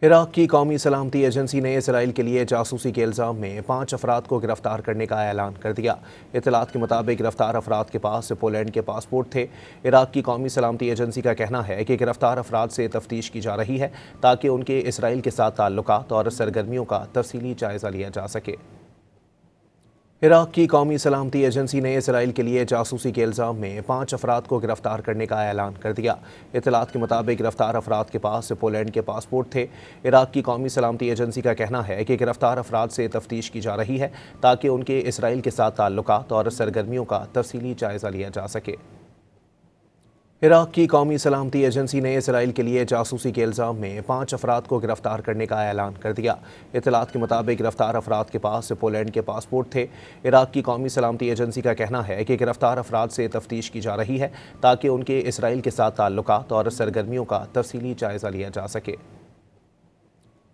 Iraq की कौमी सलामती एजेंसी ने इसराइल के लिए जासूसी के इल्ज़ाम में 5 अफराद को गिरफ्तार करने का ऐलान कर दिया। इत्तलात के मुताबिक गिरफ्तार अफराद के पास पोलैंड के पासपोर्ट थे। इराक की कौमी सलामती एजेंसी का कहना है कि गिरफ्तार अफराद से तफ्तीश की जा रही है ताकि उनके इसराइल के साथ ताल्लुकात और सरगर्मियों का तफसीली जायज़ा लिया जा सके। इराक की कौमी सलामती एजेंसी ने इसराइल के लिए जासूसी के इल्ज़ाम में 5 अफराद को गिरफ्तार करने का ऐलान कर दिया। इत्तलात के मुताबिक गिरफ्तार अफराद के पास पोलैंड के पासपोर्ट थे। इराक की कौमी सलामती एजेंसी का कहना है कि गिरफ्तार अफराद से तफ्तीश की जा रही है ताकि उनके इसराइल के साथ ताल्लुकात और सरगर्मियों का तफसीली जायज़ा लिया जा सके। इराक की कौमी सलामती एजेंसी ने इसराइल के लिए जासूसी के इल्ज़ाम में 5 अफराद को गिरफ्तार करने का ऐलान कर दिया। इत्तलात के मुताबिक गिरफ्तार अफराद के पास पोलैंड के पासपोर्ट थे। इराक की कौमी सलामती एजेंसी का कहना है कि गिरफ्तार अफराद से तफ्तीश की जा रही है ताकि उनके इसराइल के साथ ताल्लुकात और सरगर्मियों का तफसीली जायज़ा लिया जा सके।